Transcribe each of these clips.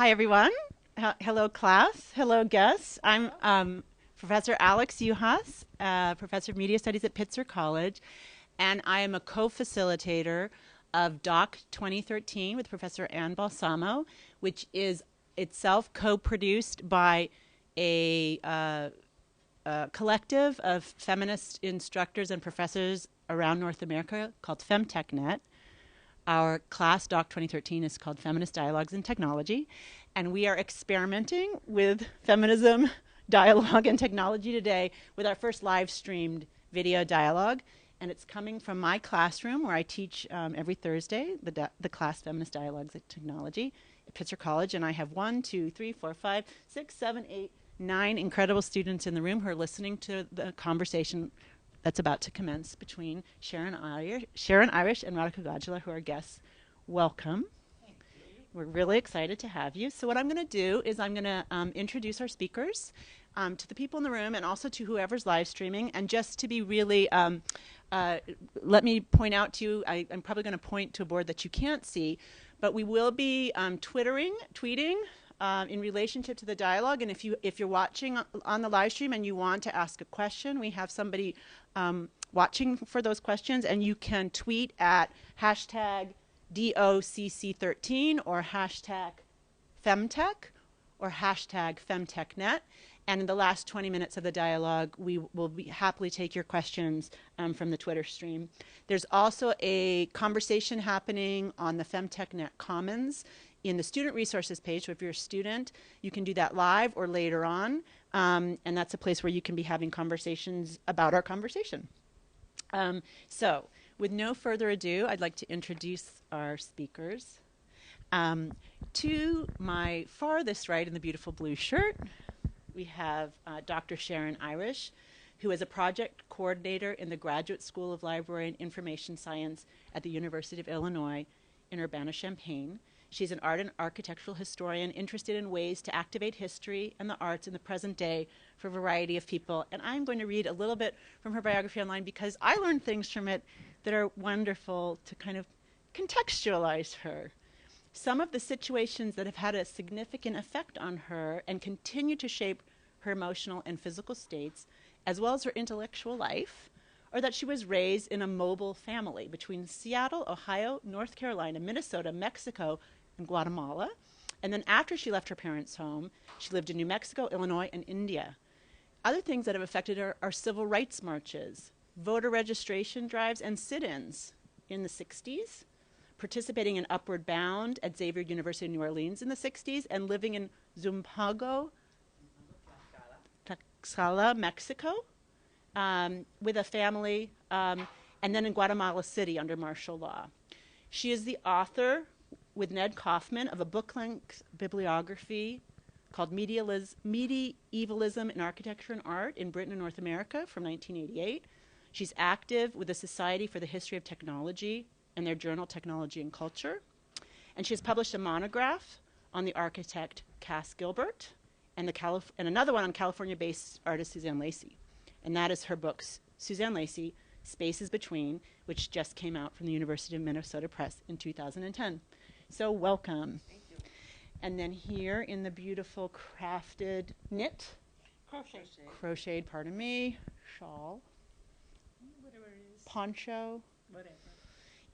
Hi, everyone. Hello, class. Hello, guests. I'm Professor Alex Uhas, Professor of Media Studies at Pitzer College, and I am a co-facilitator of Doc 2013 with Professor Ann Balsamo, which is itself co-produced by a collective of feminist instructors and professors around North America called FemTechNet. Our class, Doc 2013, is called Feminist Dialogues in Technology, and we are experimenting with feminism, dialogue, and technology today with our first live-streamed video dialogue, and it's coming from my classroom where I teach every Thursday, the class Feminist Dialogues in Technology at Pitzer College, and I have 1, 2, 3, 4, 5, 6, 7, 8, 9 incredible students in the room who are listening to the conversation that's about to commence between Sharon Irish and Radhika Gajula, who are guests. Welcome. Thank you. We're really excited to have you. So what I'm going to do is I'm going to introduce our speakers to the people in the room and also to whoever's live streaming. And just to be really, let me point out to you, I'm probably going to point to a board that you can't see, but we will be tweeting in relationship to the dialogue. And if you're watching on the live stream and you want to ask a question, we have somebody watching for those questions, and you can tweet at hashtag DOCC13 or hashtag Femtech or hashtag FemTechNet. And in the last 20 minutes of the dialogue, we will happily take your questions from the Twitter stream. There's also a conversation happening on the FemTechNet Commons in the student resources page. So if you're a student, you can do that live or later on. And that's a place where you can be having conversations about our conversation. So with no further ado, I'd like to introduce our speakers. To my farthest right in the beautiful blue shirt, we have Dr. Sharon Irish, who is a project coordinator in the Graduate School of Library and Information Science at the University of Illinois in Urbana-Champaign. She's an art and architectural historian interested in ways to activate history and the arts in the present day for a variety of people. And I'm going to read a little bit from her biography online because I learned things from it that are wonderful to kind of contextualize her. Some of the situations that have had a significant effect on her and continue to shape her emotional and physical states, as well as her intellectual life, are that she was raised in a mobile family between Seattle, Ohio, North Carolina, Minnesota, Mexico, and Guatemala. And then after she left her parents' home, she lived in New Mexico, Illinois, and India. Other things that have affected her are civil rights marches, voter registration drives, and sit-ins in the 60s, participating in Upward Bound at Xavier University in New Orleans in the 60s, and living in Zumpango, Tlaxcala, Mexico, with a family, and then in Guatemala City under martial law. She is the author, with Ned Kaufman, of a book-length bibliography called Medievalism in Architecture and Art in Britain and North America from 1988. She's active with the Society for the History of Technology and their journal Technology and Culture. And she has published a monograph on the architect Cass Gilbert and another one on California-based artist Suzanne Lacy. And that is her book, Suzanne Lacy, Spaces Between, which just came out from the University of Minnesota Press in 2010. So welcome. Thank you. And then here in the beautiful crafted knit, crocheted, pardon me, shawl, Whatever it is. poncho, Whatever.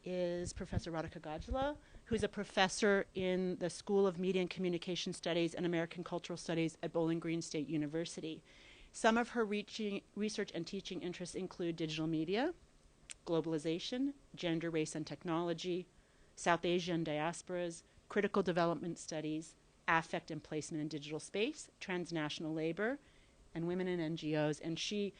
is Professor Radhika Gajula, who's a professor in the School of Media and Communication Studies and American Cultural Studies at Bowling Green State University. Some of her research and teaching interests include digital media, globalization, gender, race, and technology, South Asian diasporas, critical development studies, affect and placement in digital space, transnational labor, and women in NGOs. And she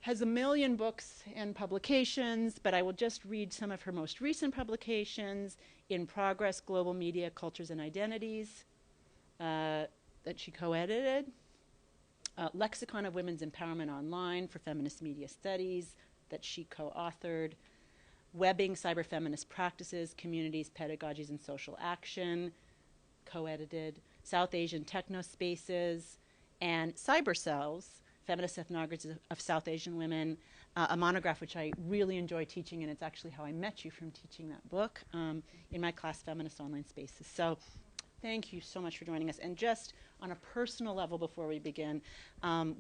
has a million books and publications, but I will just read some of her most recent publications: In Progress, Global Media, Cultures and Identities, that she co-edited, Lexicon of Women's Empowerment Online for Feminist Media Studies, that she co-authored, Webbing Cyber-Feminist Practices, Communities, Pedagogies, and Social Action, co-edited, South Asian Technospaces, and Cyber Cells, Feminist Ethnographies of South Asian Women, a monograph which I really enjoy teaching, and it's actually how I met you from teaching that book in my class, Feminist Online Spaces. So Thank you so much for joining us. And just on a personal level before we begin,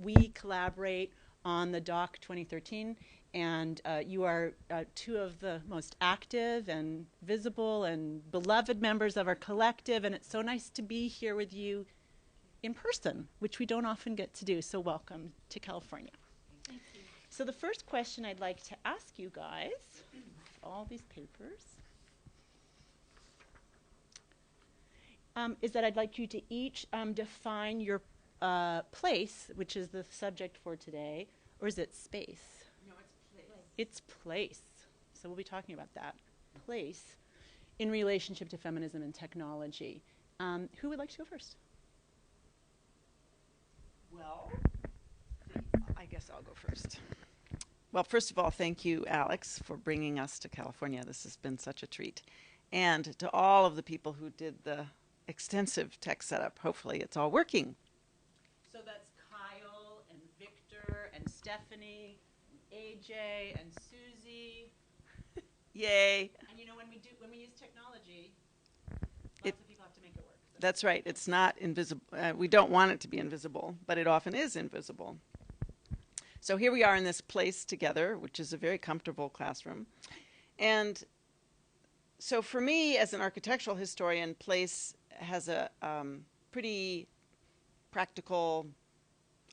we collaborate on the Doc 2013, and you are two of the most active and visible and beloved members of our collective, and it's so nice to be here with you in person, which we don't often get to do, so welcome to California. Thank you. So the first question I'd like to ask you guys, all these papers, is that I'd like you to each define your place, which is the subject for today, or is it space? No, it's place. It's place. So we'll be talking about that. Place in relationship to feminism and technology. Who would like to go first? Well, I guess I'll go first. Well, first of all, thank you, Alex, for bringing us to California. This has been such a treat. And to all of the people who did the extensive tech setup. Hopefully it's all working. So that's Kyle and Victor and Stephanie and AJ and Susie. Yay. And you know, when we use technology, lots of people have to make it work. So. That's right. It's not invisible. We don't want it to be invisible, but it often is invisible. So here we are in this place together, which is a very comfortable classroom. And so for me, as an architectural historian, place has a pretty practical,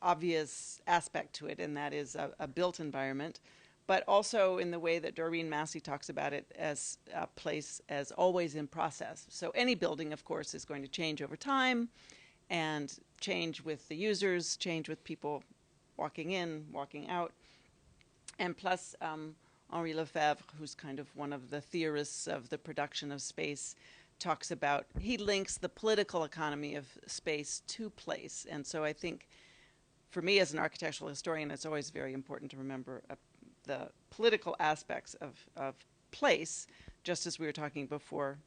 obvious aspect to it, and that is a built environment, but also in the way that Doreen Massey talks about it as a place as always in process. So any building, of course, is going to change over time and change with the users, change with people walking in, walking out. And plus, Henri Lefebvre, who's kind of one of the theorists of the production of space, talks about, he links the political economy of space to place. And so I think for me as an architectural historian, it's always very important to remember the political aspects of place, just as we were talking before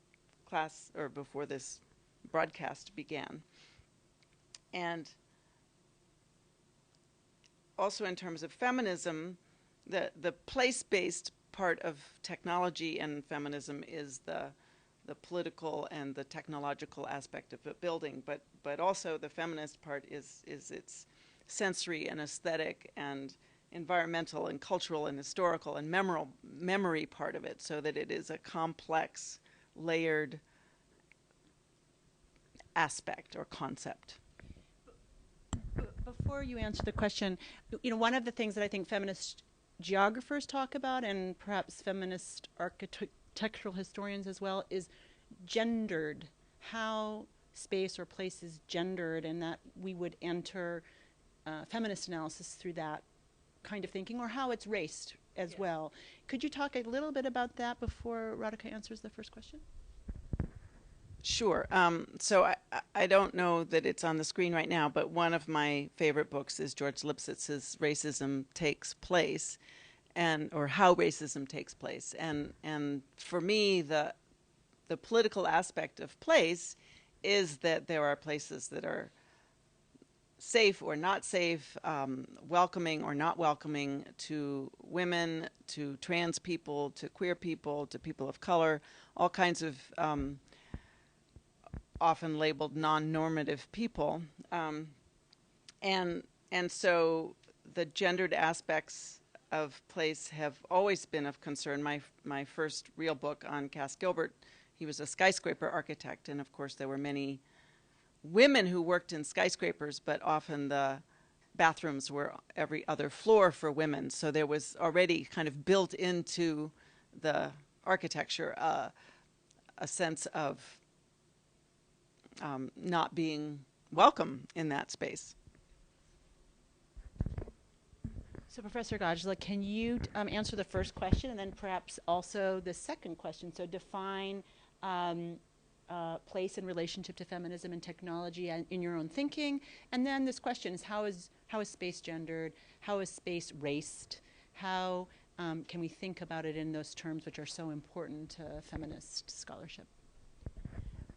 class or before this broadcast began. And also in terms of feminism, the place-based part of technology and feminism is the political and the technological aspect of a building, but also the feminist part is its sensory and aesthetic and environmental and cultural and historical and memory part of it, so that it is a complex, layered aspect or concept. Before you answer the question, you know, one of the things that I think feminist geographers talk about, and perhaps feminist architectural historians as well, is gendered, how space or place is gendered, and that we would enter feminist analysis through that kind of thinking, or how it's raced as Yes. well. Could you talk a little bit about that before Radhika answers the first question? Sure. So I don't know that it's on the screen right now, but one of my favorite books is George Lipsitz's Racism Takes Place, or How Racism Takes Place. And for me, the political aspect of place is that there are places that are safe or not safe, welcoming or not welcoming to women, to trans people, to queer people, to people of color, all kinds of often labeled non-normative people. And so the gendered aspects of place have always been of concern. My first real book on Cass Gilbert, he was a skyscraper architect, and of course there were many women who worked in skyscrapers, but often the bathrooms were every other floor for women. So there was already kind of built into the architecture a sense of not being welcome in that space. So Professor Gajla, can you answer the first question and then perhaps also the second question? So define place in relationship to feminism and technology in your own thinking. And then this question is how is space gendered? How is space raced? How can we think about it in those terms which are so important to feminist scholarship?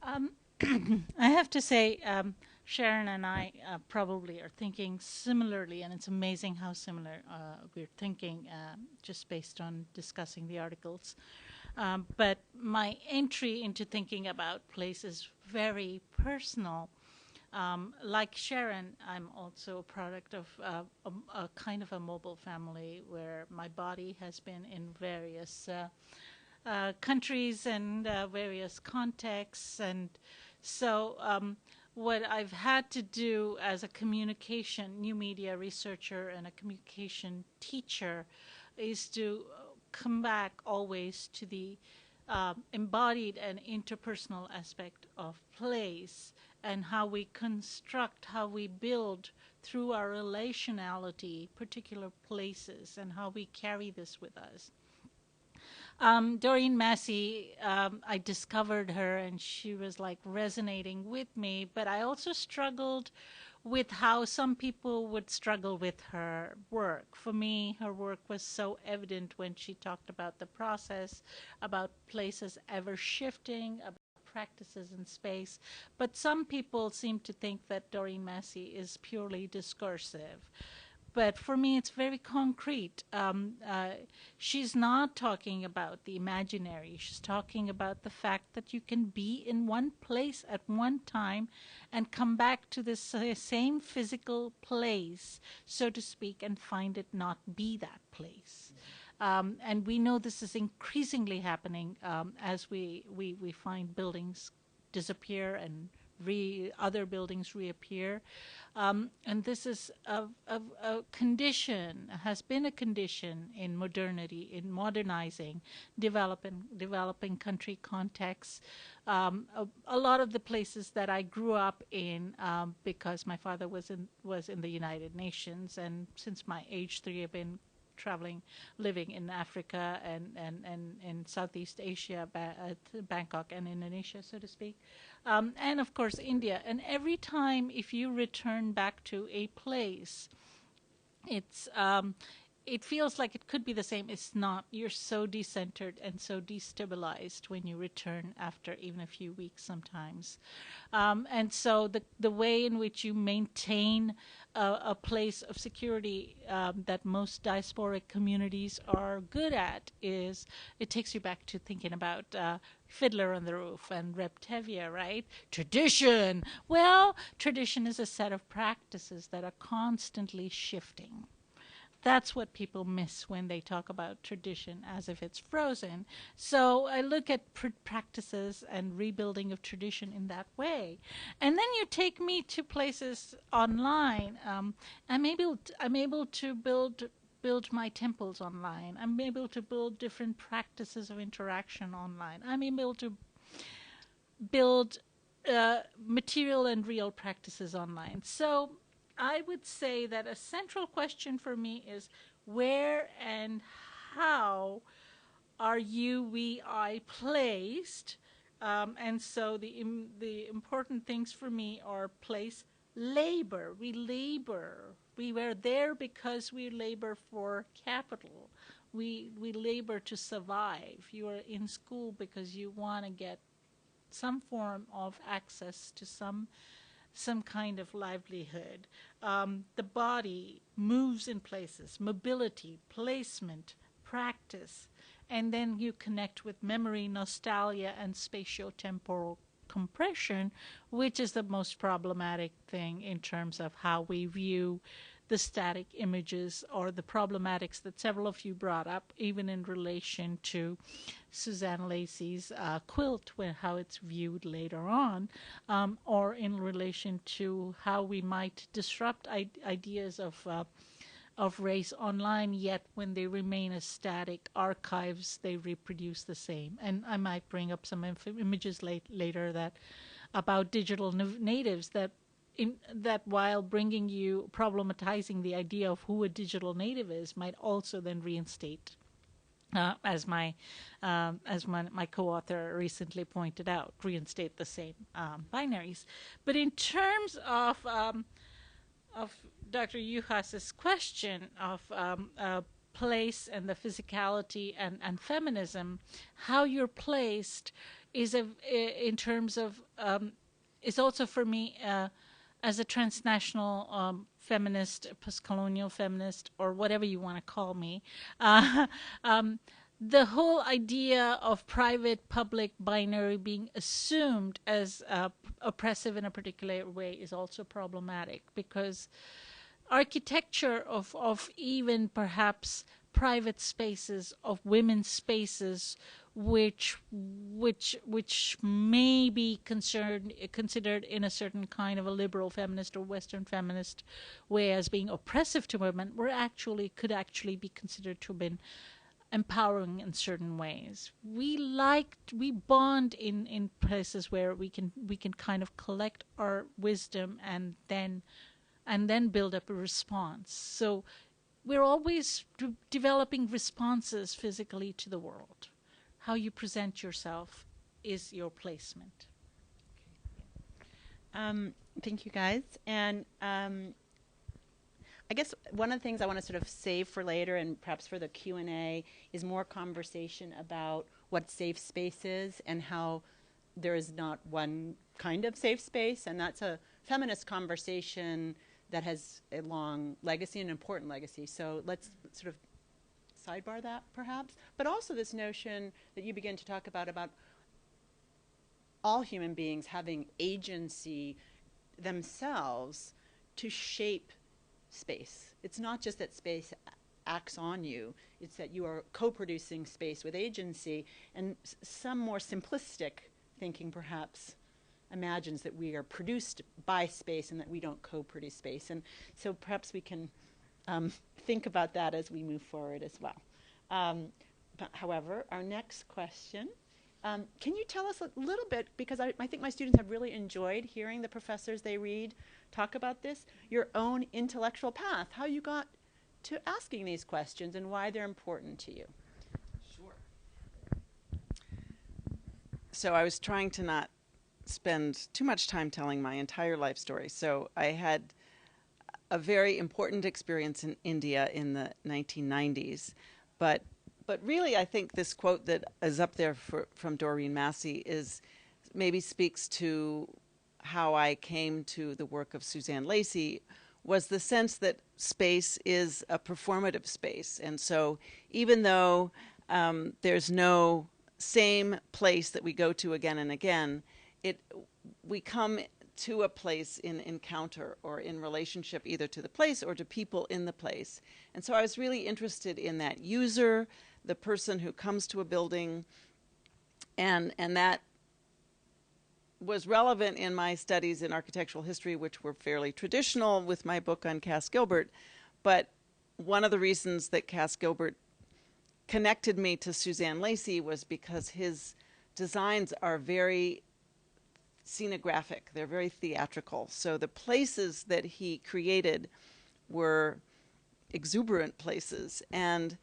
I have to say, Sharon and I probably are thinking similarly, and it's amazing how similar we're thinking just based on discussing the articles. But my entry into thinking about place is very personal. Like Sharon, I'm also a product of a kind of a mobile family where my body has been in various countries and various contexts. And so, what I've had to do as a communication, new media researcher and a communication teacher is to come back always to the embodied and interpersonal aspect of place and how we construct, how we build through our relationality particular places and how we carry this with us. Doreen Massey, I discovered her and she was like resonating with me, but I also struggled with how some people would struggle with her work. For me, her work was so evident when she talked about the process, about places ever shifting, about practices in space. But some people seem to think that Doreen Massey is purely discursive. But for me, it's very concrete. She's not talking about the imaginary. She's talking about the fact that you can be in one place at one time and come back to this same physical place, so to speak, and find it not be that place. And we know this is increasingly happening as we find buildings disappear and other buildings reappear. And this is a condition, has been a condition in modernity, in modernizing, developing country contexts. A lot of the places that I grew up in, because my father was in the United Nations, and since my age 3, I've been traveling, living in Africa and in Southeast Asia, Bangkok and Indonesia, so to speak, and of course India. And every time, if you return back to a place, it's it feels like it could be the same. It's not. You're so decentered and so destabilized when you return after even a few weeks sometimes. And so the way in which you maintain a place of security that most diasporic communities are good at is it takes you back to thinking about Fiddler on the Roof and Reptevia, right? Tradition. Well, tradition is a set of practices that are constantly shifting. That's what people miss when they talk about tradition as if it's frozen. So I look at practices and rebuilding of tradition in that way. And then you take me to places online. I'm able to build my temples online. I'm able to build different practices of interaction online. I'm able to build material and real practices online. So I would say that a central question for me is where and how are I placed? And so the important things for me are place, labor. We labor. We were there because we labor for capital. We labor to survive. You are in school because you want to get some form of access to some kind of livelihood. The body moves in places, mobility, placement, practice, and then you connect with memory, nostalgia, and spatiotemporal compression, which is the most problematic thing in terms of how we view the static images or the problematics that several of you brought up, even in relation to Suzanne Lacey's quilt, how it's viewed later on, or in relation to how we might disrupt ideas of race online, yet when they remain as static archives, they reproduce the same. And I might bring up some images later that about digital natives that while problematizing the idea of who a digital native is, might also then reinstate, as my co-author recently pointed out, reinstate the same binaries. But in terms of Dr. Yuhas's question of place and the physicality and feminism, how you're placed is in terms of is also for me as a transnational feminist, post-colonial feminist, or whatever you want to call me. the whole idea of private public binary being assumed as oppressive in a particular way is also problematic, because architecture of even perhaps private spaces, of women's spaces, which may be considered in a certain kind of a liberal feminist or Western feminist way as being oppressive to women, could actually be considered to have been empowering in certain ways. We bond in places where we can kind of collect our wisdom and then build up a response. So we're always developing responses physically to the world. How you present yourself is your placement. Thank you, guys. And I guess one of the things I want to sort of save for later and perhaps for the Q&A is more conversation about what safe space is and how there is not one kind of safe space. And that's a feminist conversation that has a long legacy, an important legacy. So let's sort of sidebar that perhaps. But also this notion that you begin to talk about all human beings having agency themselves to shape space. It's not just that space acts on you, it's that you are co-producing space with agency, and some more simplistic thinking perhaps imagines that we are produced by space and that we don't co-produce space. And so perhaps we can think about that as we move forward as well. But however, our next question, can you tell us a little bit, because I think my students have really enjoyed hearing the professors they read talk about this, your own intellectual path, how you got to asking these questions and why they're important to you. Sure. So I was trying to not spend too much time telling my entire life story. So I had a very important experience in India in the 1990s, but really I think this quote that is up there from Doreen Massey maybe speaks to how I came to the work of Suzanne Lacy, was the sense that space is a performative space. And so even though there's no same place that we go to again and again, we come to a place in encounter or in relationship either to the place or to people in the place. And so I was really interested in that user, the person who comes to a building, and that was relevant in my studies in architectural history, which were fairly traditional with my book on Cass Gilbert. But one of the reasons that Cass Gilbert connected me to Suzanne Lacy was because his designs are very scenographic. They're very theatrical. So the places that he created were exuberant places. And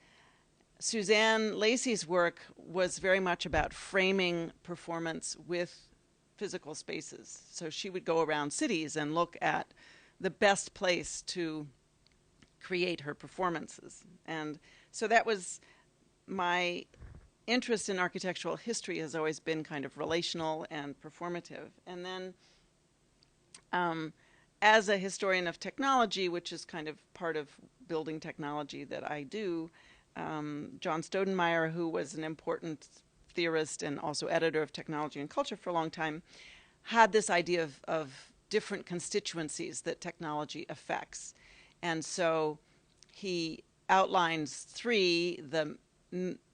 Suzanne Lacy's work was very much about framing performance with physical spaces. So she would go around cities and look at the best place to create her performances. And so that was my interest in architectural history, has always been kind of relational and performative. And then as a historian of technology, which is kind of part of building technology that I do, John Stoudemire, who was an important theorist and also editor of Technology and Culture for a long time, had this idea of different constituencies that technology affects. And so he outlines three: the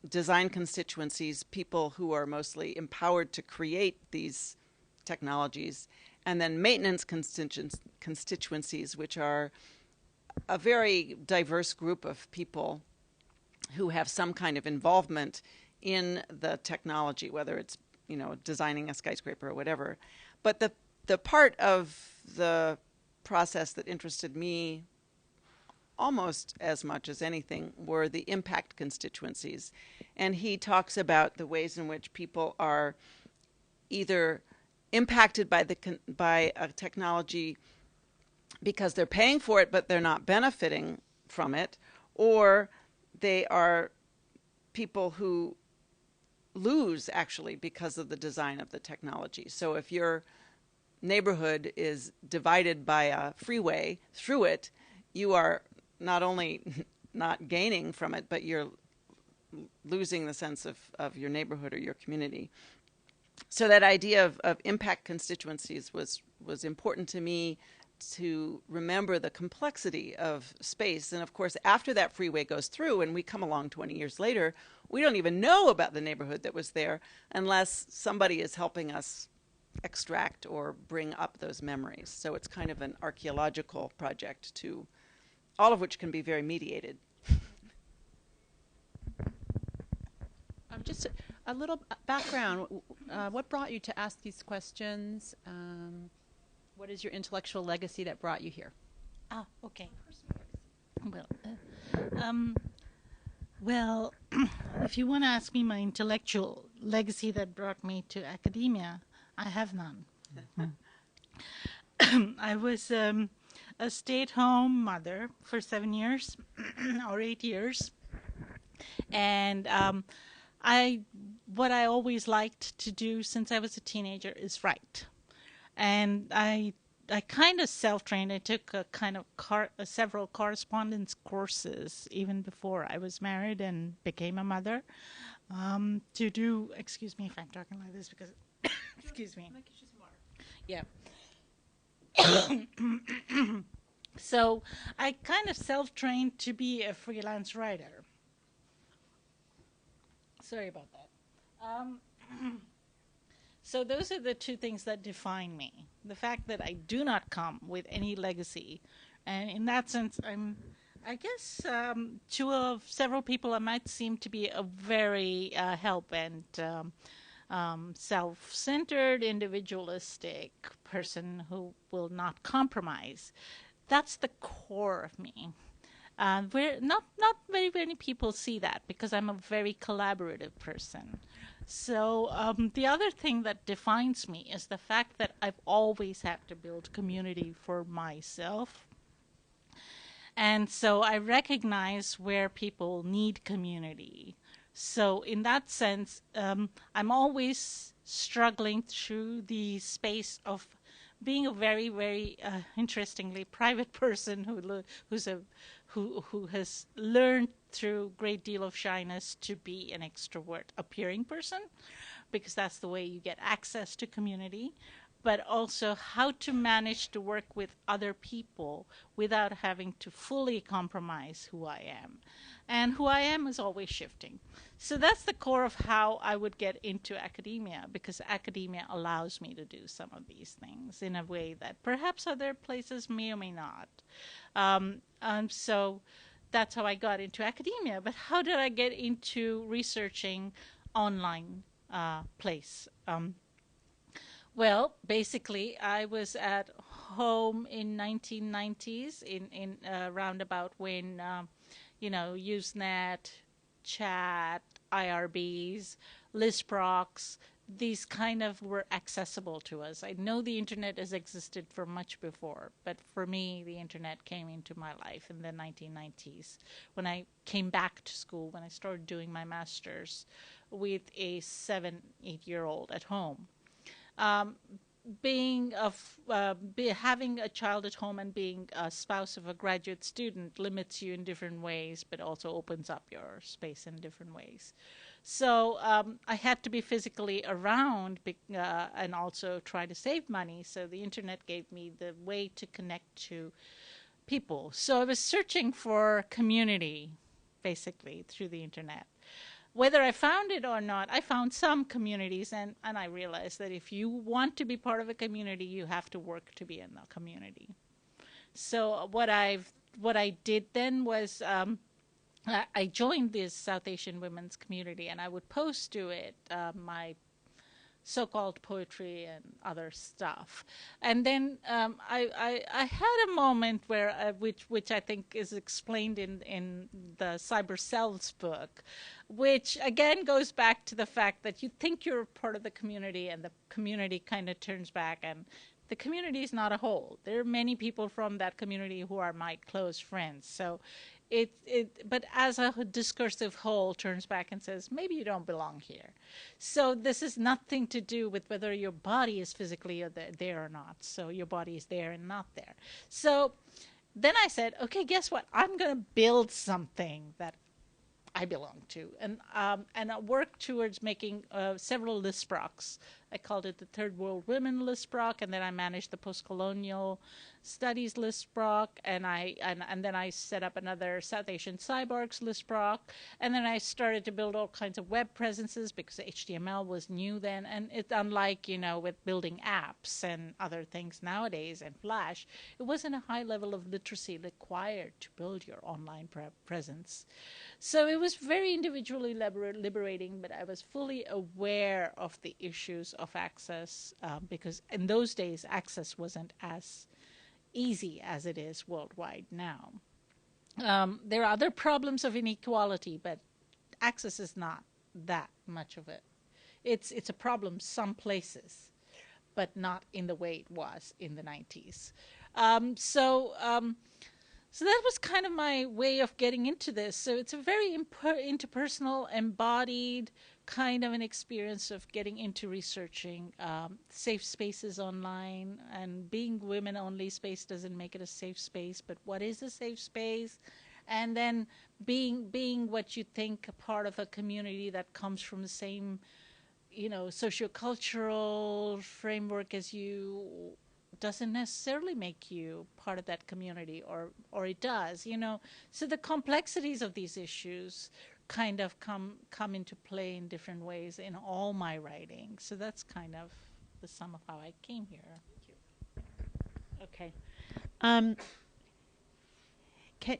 design constituencies, people who are mostly empowered to create these technologies, and then maintenance constituencies, which are a very diverse group of people who have some kind of involvement in the technology, whether it's, designing a skyscraper or whatever. But the part of the process that interested me almost as much as anything were the impact constituencies. And he talks about the ways in which people are either impacted by a technology because they're paying for it but they're not benefiting from it, or they are people who lose actually because of the design of the technology. So if your neighborhood is divided by a freeway through it, you are not only not gaining from it, but you're losing the sense of your neighborhood or your community. So that idea of impact constituencies was important to me, to remember the complexity of space. And of course, after that freeway goes through and we come along 20 years later, we don't even know about the neighborhood that was there unless somebody is helping us extract or bring up those memories. So it's kind of an archaeological project too, all of which can be very mediated. Just a little background. What brought you to ask these questions? What is your intellectual legacy that brought you here? Ah, okay. Well, if you want to ask me my intellectual legacy that brought me to academia, I have none. I was a stay-at-home mother for 7 years or 8 years, and what I always liked to do since I was a teenager is write. And I kind of self-trained. I took a kind of several correspondence courses even before I was married and became a mother. To do, excuse me if I'm talking like this because, excuse me. Yeah. So I kind of self-trained to be a freelance writer. Sorry about that. So those are the two things that define me. The fact that I do not come with any legacy. And in that sense, I guess, to several people, I might seem to be a very help-bent, self-centered, individualistic person who will not compromise. That's the core of me. Where not very many people see that because I'm a very collaborative person. So the other thing that defines me is the fact that I've always had to build community for myself. And so I recognize where people need community. So in that sense, I'm always struggling through the space of being a very, very interestingly private person who has learned through a great deal of shyness to be an extrovert appearing person, because that's the way you get access to community, but also how to manage to work with other people without having to fully compromise who I am. And who I am is always shifting. So that's the core of how I would get into academia, because academia allows me to do some of these things in a way that perhaps other places may or may not. So that's how I got into academia. But how did I get into researching online place? Well, basically, I was at home in 1990s, in roundabout when, Usenet, chat, IRBs, Listprocs, these kind of were accessible to us. I know the internet has existed for much before, but for me, the internet came into my life in the 1990s when I came back to school, when I started doing my master's with a 7-8-year-old at home. Having a child at home and being a spouse of a graduate student limits you in different ways, but also opens up your space in different ways. So I had to be physically around and also try to save money. So the internet gave me the way to connect to people. So I was searching for community, basically, through the internet. Whether I found it or not, I found some communities, and I realized that if you want to be part of a community, you have to work to be in the community. So what I did then was I joined this South Asian women's community, and I would post to it my so-called poetry and other stuff. And then I had a moment where which I think is explained in the Cyber Selves book, which again goes back to the fact that you think you're part of the community and the community kind of turns back, and the community is not a whole. There are many people from that community who are my close friends. So but as a discursive whole turns back and says, maybe you don't belong here. So this is nothing to do with whether your body is physically there or not. So your body is there and not there. So then I said, okay, guess what? I'm going to build something that I belong to, and I worked towards making several LISPROCs. I called it the Third World Women LISPROC, and then I managed the Postcolonial Studies LISPROC, and then I set up another South Asian Cyborgs LISPROC, and then I started to build all kinds of web presences because HTML was new then, and it's unlike with building apps and other things nowadays and Flash, it wasn't a high level of literacy required to build your online presence. So it was very individually liberating, but I was fully aware of the issues of access because in those days, access wasn't as easy as it is worldwide now. There are other problems of inequality, but access is not that much of it. It's a problem some places, but not in the way it was in the 90s. So that was kind of my way of getting into this. So it's a very interpersonal, embodied kind of an experience of getting into researching safe spaces online. And being women-only space doesn't make it a safe space, but what is a safe space? And then being what you think a part of a community that comes from the same, sociocultural framework as you doesn't necessarily make you part of that community, or it does, So the complexities of these issues kind of come into play in different ways in all my writing. So that's kind of the sum of how I came here. Okay.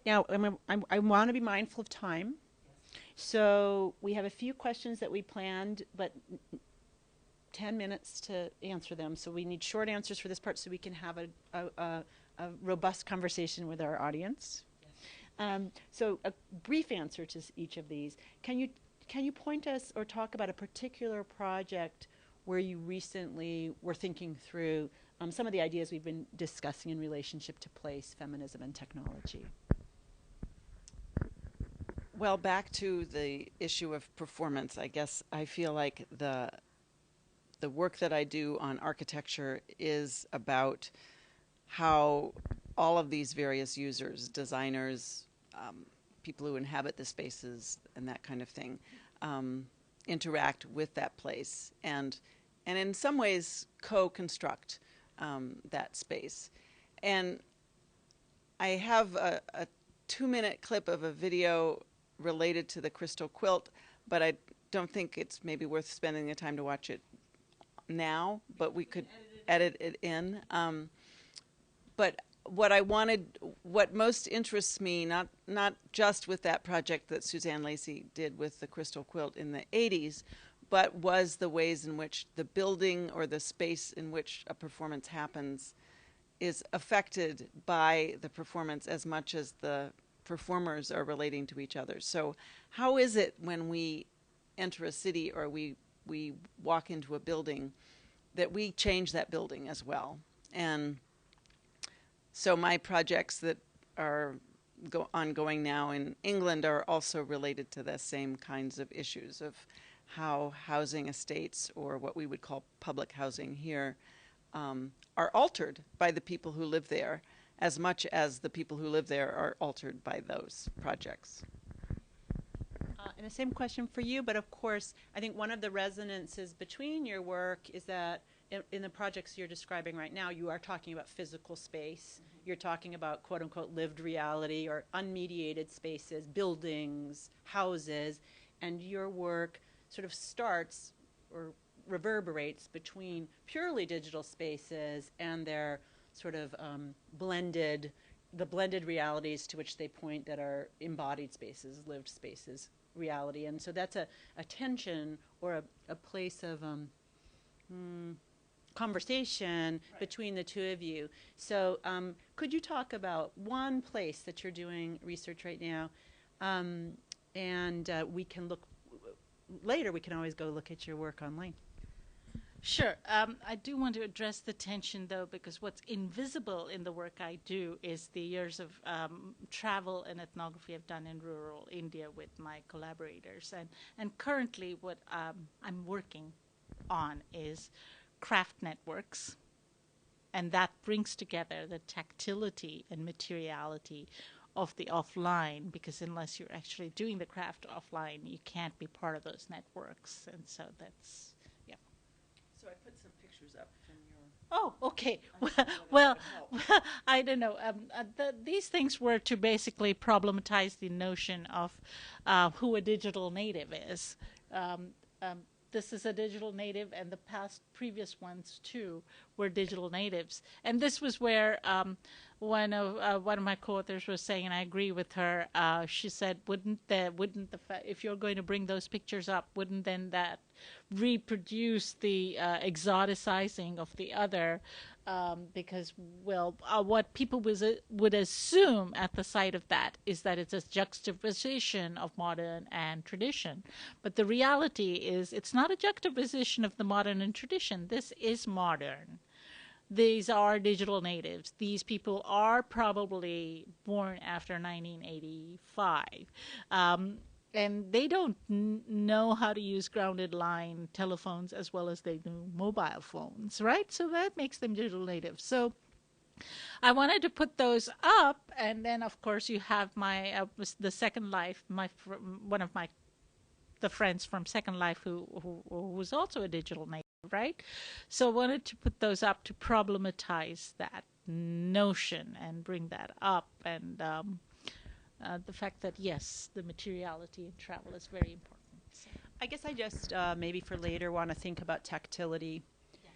Now, I want to be mindful of time. So we have a few questions that we planned, but 10 minutes to answer them. So we need short answers for this part so we can have a robust conversation with our audience. So a brief answer to each of these. Can you point us or talk about a particular project where you recently were thinking through some of the ideas we've been discussing in relationship to place, feminism, and technology? Well, back to the issue of performance, I guess I feel like the work that I do on architecture is about how all of these various users, designers, people who inhabit the spaces and that kind of thing, interact with that place and in some ways co-construct that space. And I have a 2-minute clip of a video related to the crystal quilt, but I don't think it's maybe worth spending the time to watch it now, but we could edit it in. But what most interests me, not just with that project that Suzanne Lacey did with the crystal quilt in the 80s, but was the ways in which the building or the space in which a performance happens is affected by the performance as much as the performers are relating to each other. So how is it when we enter a city or we walk into a building that we change that building as well? And so my projects that are ongoing now in England are also related to the same kinds of issues of how housing estates, or what we would call public housing here, are altered by the people who live there as much as the people who live there are altered by those projects. And the same question for you, but of course, I think one of the resonances between your work is that in the projects you're describing right now, you are talking about physical space. Mm-hmm. You're talking about quote unquote lived reality or unmediated spaces, buildings, houses, and your work sort of starts or reverberates between purely digital spaces and their sort of blended realities to which they point that are embodied spaces, lived spaces, reality. And so that's a tension or a place of conversation between the two of you. So could you talk about one place that you're doing research right now? And we can look later, we can always go look at your work online. Sure. I do want to address the tension, though, because what's invisible in the work I do is the years of travel and ethnography I've done in rural India with my collaborators. And currently what I'm working on is craft networks, and that brings together the tactility and materiality of the offline, because unless you're actually doing the craft offline, you can't be part of those networks. And so that's, yeah. So I put some pictures up from your. Oh, okay. I don't know Well, whether that would help. I don't know. These things were to basically problematize the notion of who a digital native is. Um, um, this is a digital native, and the previous ones too were digital natives. And this was where one of my co-authors was saying, and I agree with her. She said, if you're going to bring those pictures up, wouldn't then that reproduce the exoticizing of the other? Because, well, what people would assume at the sight of that is that it's a juxtaposition of modern and tradition. But the reality is it's not a juxtaposition of the modern and tradition. This is modern. These are digital natives. These people are probably born after 1985. Um, and they don't know how to use grounded line telephones as well as they do mobile phones, right? So that makes them digital natives. So I wanted to put those up, and then of course you have my the Second Life, one of my the friends from Second Life who was also a digital native, right? So I wanted to put those up to problematize that notion and bring that up, and the fact that yes, the materiality in travel is very important. So. I guess I just maybe for later want to think about tactility. Yes.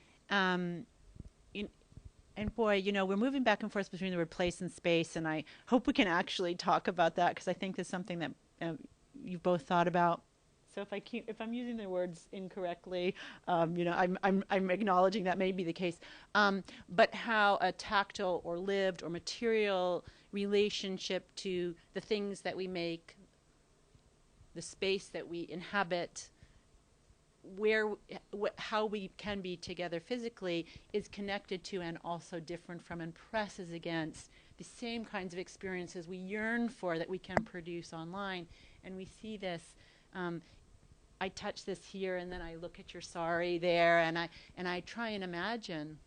And boy, we're moving back and forth between the word place and space, and I hope we can actually talk about that because I think there's something that you've both thought about. So if I'm using the words incorrectly, I'm acknowledging that may be the case. But how a tactile or lived or material relationship to the things that we make, the space that we inhabit, how we can be together physically is connected to and also different from and presses against the same kinds of experiences we yearn for that we can produce online. And we see this. I touch this here, and then I look at your sari there, and I try and imagine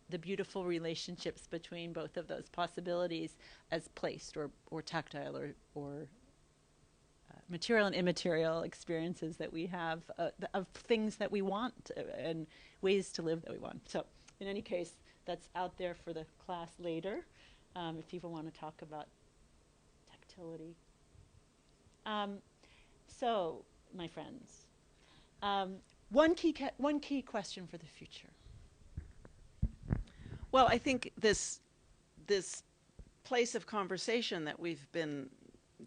the beautiful relationships between both of those possibilities as placed or tactile or material and immaterial experiences that we have of things that we want and ways to live that we want. So in any case, that's out there for the class later if people want to talk about tactility. So, my friends, one key question for the future. Well, I think this place of conversation that we've been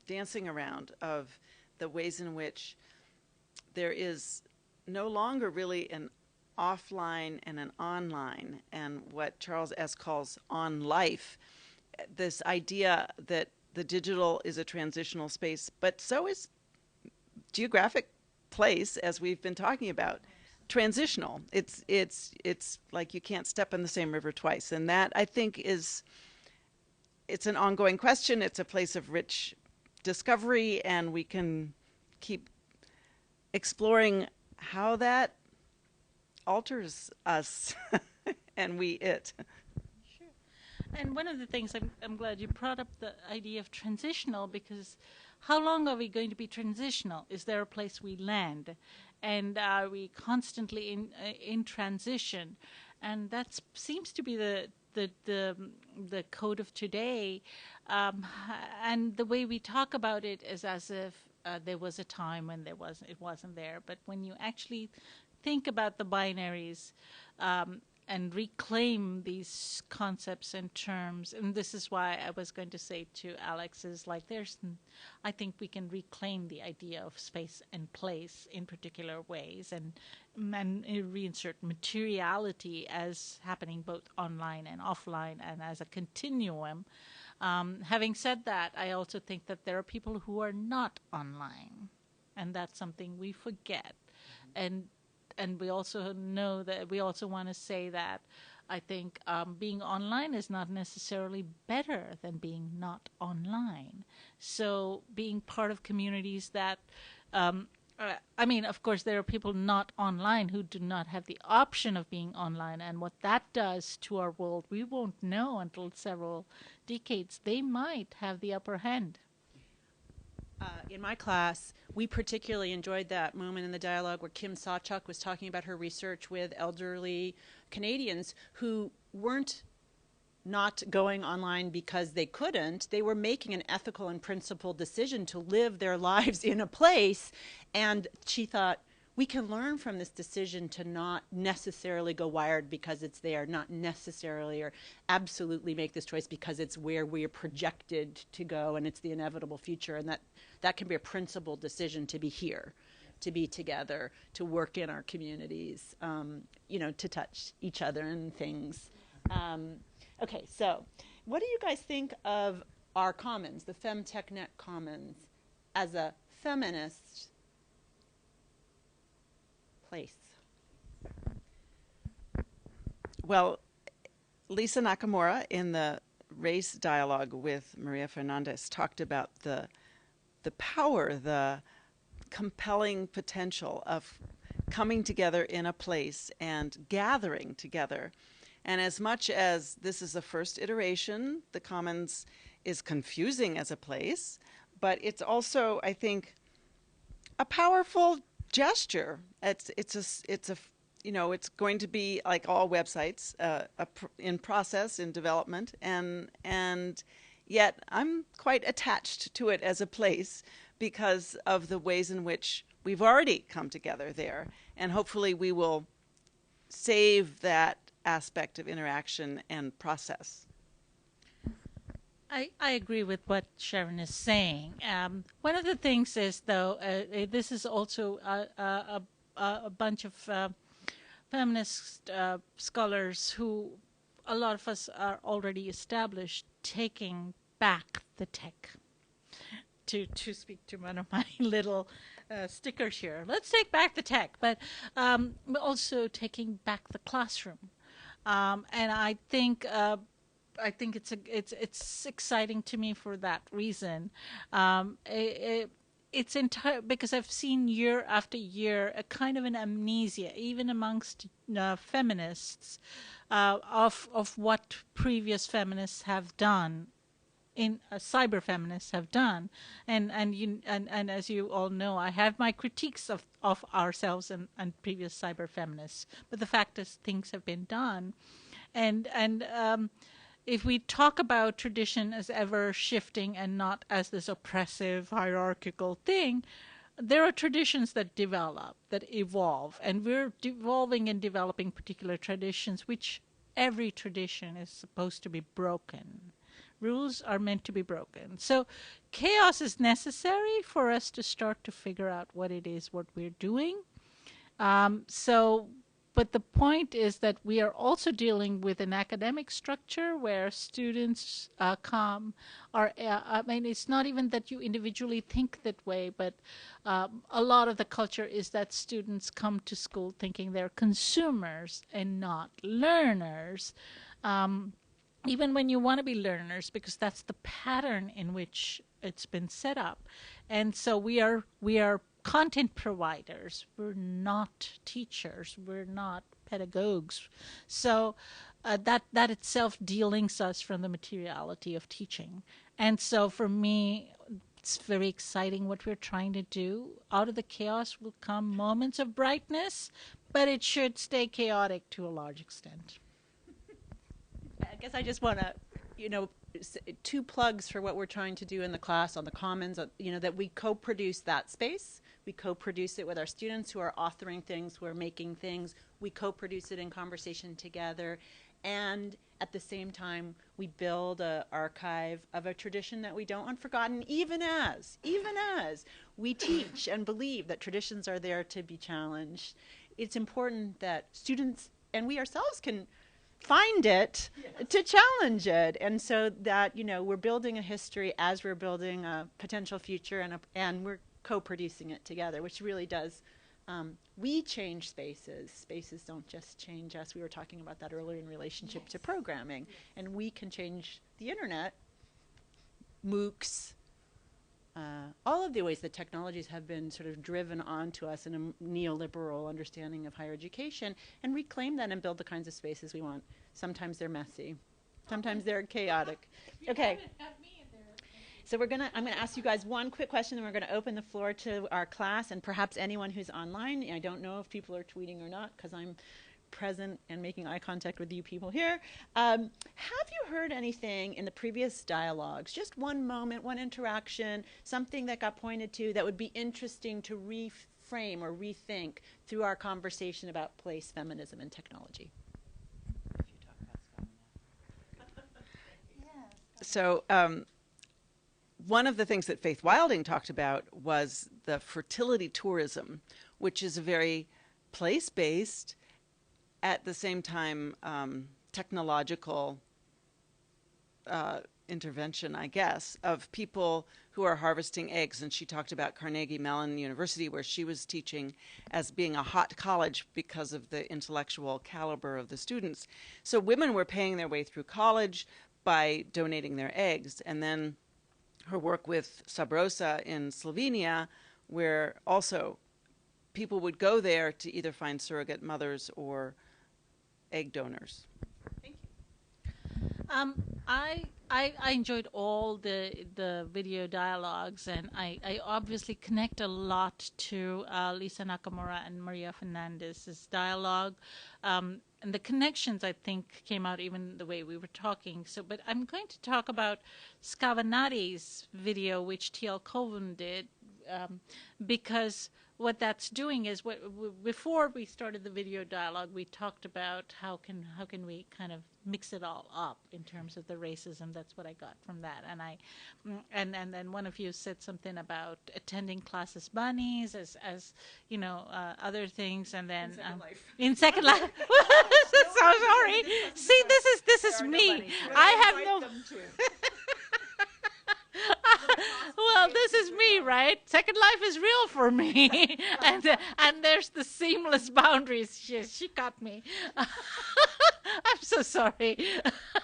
dancing around of the ways in which there is no longer really an offline and an online, and what Charles S. calls on life, this idea that the digital is a transitional space, but so is geographic place, as we've been talking about, transitional. It's like you can't step in the same river twice, and that I think it's an ongoing question. It's a place of rich discovery, and we can keep exploring how that alters us and we it. Sure. And one of the things I'm glad you brought up the idea of transitional, because how long are we going to be transitional? Is there a place we land? And are we constantly in transition? And that seems to be the code of today. And the way we talk about it is as if there was a time when it wasn't there. But when you actually think about the binaries and reclaim these concepts and terms, and this is why I was going to say to Alex is like I think we can reclaim the idea of space and place in particular ways and reinsert materiality as happening both online and offline and as a continuum. Having said that, I also think that there are people who are not online, and that's something we forget. And we also know that we also want to say that I think being online is not necessarily better than being not online. So being part of communities that I mean, of course, there are people not online who do not have the option of being online, and what that does to our world, we won't know until several decades. They might have the upper hand. In my class, we particularly enjoyed that moment in the dialogue where Kim Sawchuk was talking about her research with elderly Canadians who weren't not going online because they couldn't. They were making an ethical and principled decision to live their lives in a place. And she thought, we can learn from this decision to not necessarily go wired because it's there, not necessarily or absolutely make this choice because it's where we are projected to go and it's the inevitable future. And that can be a principled decision to be here, to be together, to work in our communities, to touch each other and things. Okay, so what do you guys think of our commons, the FemTechNet Commons, as a feminist place? Well, Lisa Nakamura in the race dialogue with Maria Fernandez talked about the power, the compelling potential of coming together in a place and gathering together. And as much as this is the first iteration, the Commons is confusing as a place, but it's also, I think, a powerful gesture. It's going to be like all websites, in process, in development, and yet I'm quite attached to it as a place because of the ways in which we've already come together there, and hopefully we will save that aspect of interaction and process. I agree with what Sharon is saying. One of the things is, though, this is also a bunch of feminist scholars who, a lot of us are already established, taking back the tech. To speak to one of my little stickers here, let's take back the tech, but also taking back the classroom. And I think it's exciting to me for that reason. It's entire because I've seen year after year a kind of an amnesia, even amongst feminists, of what previous feminists have done. In cyber feminists have done, and as you all know, I have my critiques of ourselves and previous cyber feminists. But the fact is, things have been done, and if we talk about tradition as ever shifting and not as this oppressive hierarchical thing, there are traditions that develop, that evolve, and we're evolving and developing particular traditions, which every tradition is supposed to be broken. Rules are meant to be broken. So chaos is necessary for us to start to figure out what we're doing. But the point is that we are also dealing with an academic structure where students it's not even that you individually think that way, but a lot of the culture is that students come to school thinking they're consumers and not learners. Even when you want to be learners, because that's the pattern in which it's been set up. And so we are content providers. We're not teachers. We're not pedagogues. So that itself delinks us from the materiality of teaching. And so for me, it's very exciting what we're trying to do. Out of the chaos will come moments of brightness, but it should stay chaotic to a large extent. I guess I just want to, two plugs for what we're trying to do in the class on the Commons, that we co-produce that space. We co-produce it with our students who are authoring things, who are making things. We co-produce it in conversation together. And at the same time, we build an archive of a tradition that we don't want forgotten, even as we teach and believe that traditions are there to be challenged. It's important that students and we ourselves can find it, yes, to challenge it, and so that we're building a history as we're building a potential future, and we're co-producing it together, which really does. We change spaces. Spaces don't just change us. We were talking about that earlier in relationship, yes, to programming, yes, and we can change the internet, MOOCs, all of the ways that technologies have been sort of driven onto us in a neoliberal understanding of higher education, and reclaim that and build the kinds of spaces we want. Sometimes they're messy, sometimes they're chaotic. Okay. So I'm gonna ask you guys one quick question, and we're gonna open the floor to our class and perhaps anyone who's online. I don't know if people are tweeting or not because I'm present and making eye contact with you people here. Have you heard anything in the previous dialogues, just one moment, one interaction, something that got pointed to that would be interesting to reframe or rethink through our conversation about place, feminism, and technology? So one of the things that Faith Wilding talked about was the fertility tourism, which is a very place-based, at the same time technological intervention, I guess, of people who are harvesting eggs. And she talked about Carnegie Mellon University, where she was teaching, as being a hot college because of the intellectual caliber of the students. So women were paying their way through college by donating their eggs. And then her work with Sabrosa in Slovenia, where also people would go there to either find surrogate mothers or egg donors. Thank you. I enjoyed all the video dialogues, and I obviously connect a lot to Lisa Nakamura and Maria Fernandez's dialogue. And the connections, I think, came out even the way we were talking. So, but I'm going to talk about Scavanati's video, which T.L. Colvin did, because what that's doing is, before we started the video dialogue, we talked about how can we kind of mix it all up in terms of the racism. That's what I got from that. And then one of you said something about attending classes bunnies as you know, other things, and then in Second Life. So sorry. See, this is me. I have no. Well, this is me, right? Second Life is real for me, and there's the seamless boundaries. She got me. I'm so sorry.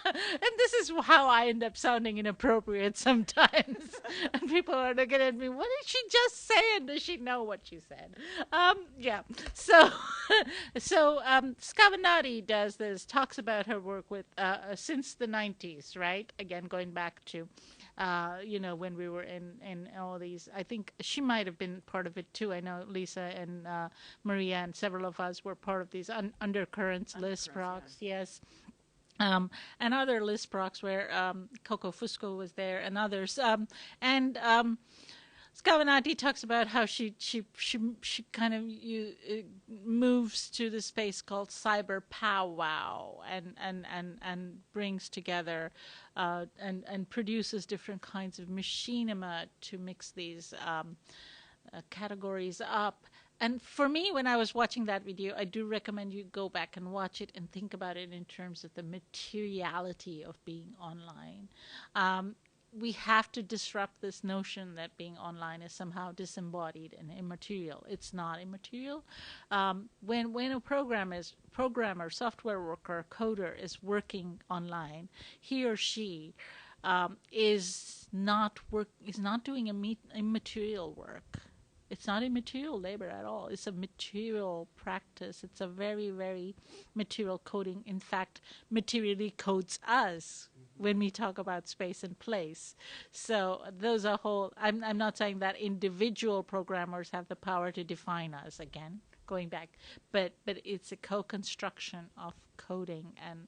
And this is how I end up sounding inappropriate sometimes. And people are looking at me, what did she just say? And does she know what she said? Yeah. So Scavanati does this, talks about her work with since the 90s, right? Again, going back to you know, when we were in all these, I think she might have been part of it too. I know Lisa and Maria and several of us were part of these undercurrents list procs, yes. And other list procs where Coco Fusco was there and others. Scavanati talks about how she kind of moves to the space called cyber powwow and brings together and produces different kinds of machinima to mix these categories up. And for me, when I was watching that video, I do recommend you go back and watch it and think about it in terms of the materiality of being online. We have to disrupt this notion that being online is somehow disembodied and immaterial. It's not immaterial. When a programmer, software worker, coder is working online, he or she is not doing immaterial work. It's not immaterial labor at all. It's a material practice. It's a very, very material coding. In fact, materially codes us when we talk about space and place. So those are I'm not saying that individual programmers have the power to define us, again, going back, but it's a co-construction of coding and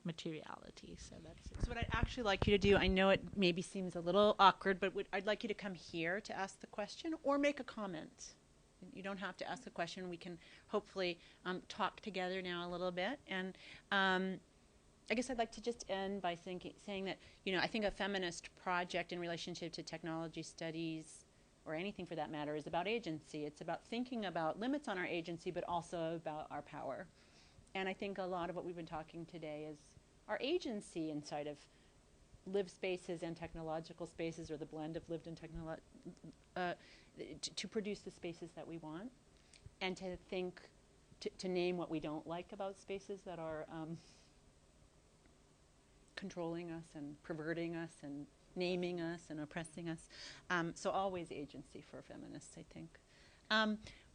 materiality. So that's it. So what I'd actually like you to do, I know it maybe seems a little awkward, but I'd like you to come here to ask the question or make a comment. You don't have to ask a question. We can hopefully talk together now a little bit. And I guess I'd like to just end by saying that, you know, I think a feminist project in relationship to technology studies, or anything for that matter, is about agency. It's about thinking about limits on our agency, but also about our power. And I think a lot of what we've been talking today is our agency inside of lived spaces and technological spaces, or the blend of lived and to produce the spaces that we want, and to think, to name what we don't like about spaces that are controlling us and perverting us and naming us and oppressing us. So always agency for feminists, I think.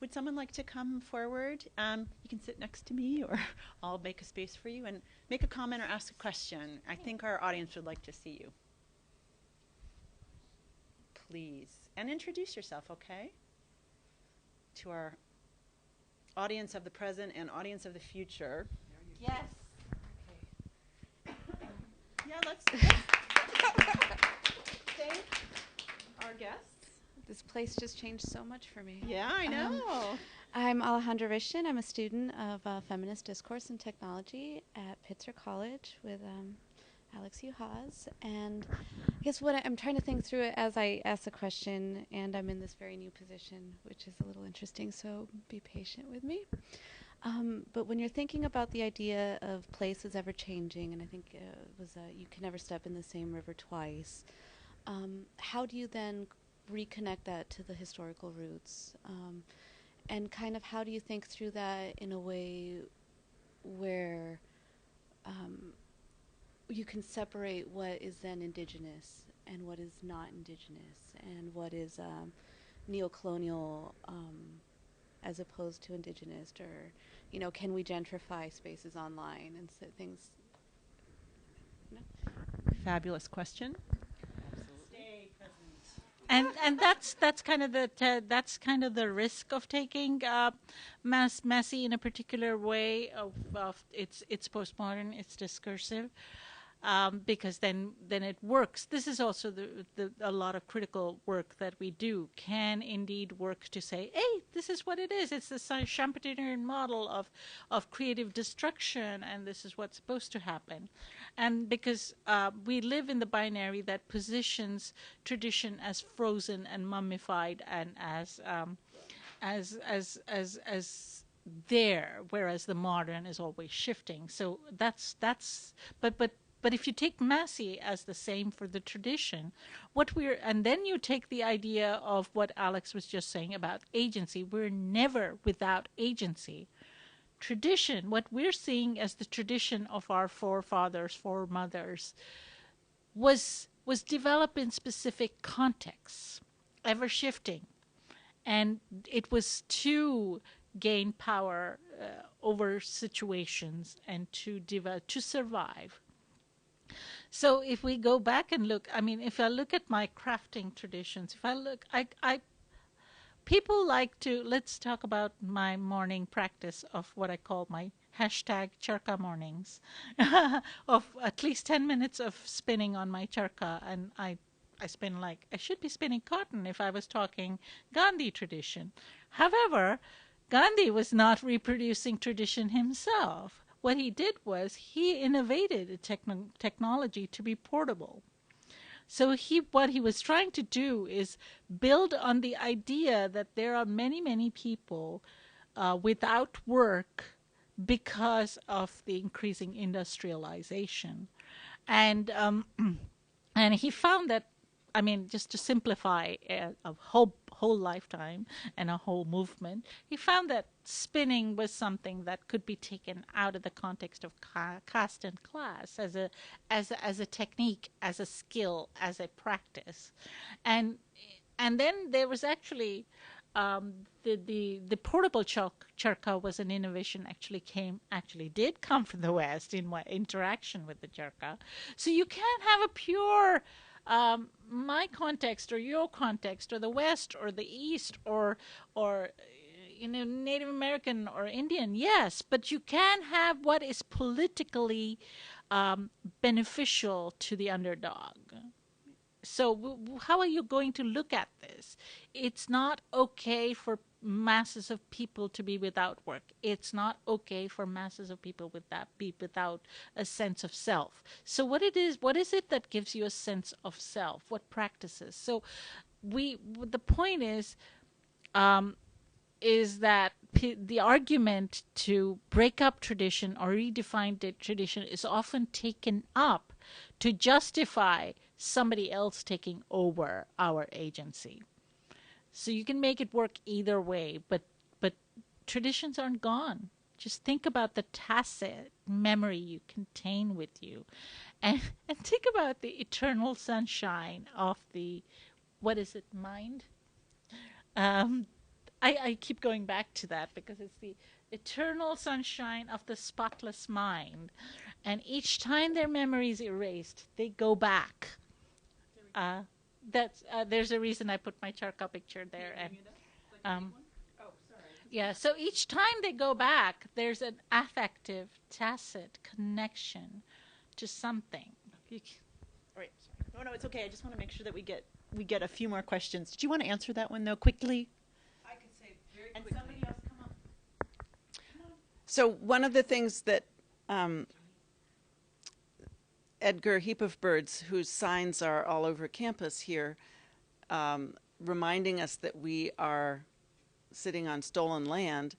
Would someone like to come forward? You can sit next to me, or I'll make a space for you and make a comment or ask a question. I think our audience would like to see you. Please. And introduce yourself, okay? To our audience of the present and audience of the future. Yes. Yeah, let's thank our guests. This place just changed so much for me. Yeah, I know. I'm Alejandra Rishton. I'm a student of Feminist Discourse and Technology at Pitzer College with Alex Uhas. And I guess what I'm trying to think through it as I ask the question, and I'm in this very new position, which is a little interesting, so be patient with me. But when you're thinking about the idea of places ever changing, and I think it was you can never step in the same river twice, how do you then reconnect that to the historical roots? And kind of how do you think through that in a way where you can separate what is then indigenous and what is not indigenous and what is neocolonial as opposed to indigenous, or, you know, can we gentrify spaces online and things? No? Fabulous question. And that's kind of the risk of taking Massey in a particular way of it's postmodern, it's discursive, because then it works. This is also a lot of critical work that we do can indeed work to say, hey, this is what it is. It's the Schumpeterian model of creative destruction, and this is what's supposed to happen. And because we live in the binary that positions tradition as frozen and mummified and as there, whereas the modern is always shifting. So but if you take Massey as the same for the tradition, and then you take the idea of what Alex was just saying about agency, we're never without agency. Tradition, what we're seeing as the tradition of our forefathers, foremothers, was developed in specific contexts, ever shifting, and it was to gain power over situations and to survive. So if we go back and look, I mean, if I look at my crafting traditions, people like to, let's talk about my morning practice of what I call my hashtag charka mornings, of at least 10 minutes of spinning on my charka. And I spin like I should be spinning cotton if I was talking Gandhi tradition. However, Gandhi was not reproducing tradition himself. What he did was he innovated a technology to be portable. So what he was trying to do is build on the idea that there are many, many people without work because of the increasing industrialization. And and he found that, I mean, just to simplify a whole lifetime and a whole movement, he found that spinning was something that could be taken out of the context of caste and class as a technique, as a skill, as a practice, and then there was actually the portable charka was an innovation actually did come from the West in my interaction with the charka. So you can't have a pure my context or your context or the West or the East or Native American or Indian, yes, but you can have what is politically beneficial to the underdog. So how are you going to look at this? It's not okay for masses of people to be without work. It's not okay for masses of people be without a sense of self. So what is it that gives you a sense of self? What practices? So the point is that the argument to break up tradition or redefine the tradition is often taken up to justify somebody else taking over our agency. So you can make it work either way, but traditions aren't gone. Just think about the tacit memory you contain with you. And think about the eternal sunshine of the, what is it, mind? Um, I keep going back to that because it's the eternal sunshine of the spotless mind. And each time their memory is erased, they go back. Uh, there's a reason I put my charcoal picture there. And yeah, so each time they go back, there's an affective, tacit connection to something. All right. Sorry. No, it's okay. I just want to make sure that we get a few more questions. Did you want to answer that one though quickly? I could say very And quickly. somebody else come up. So one of the things that Edgar Heap of Birds, whose signs are all over campus here, reminding us that we are sitting on stolen land.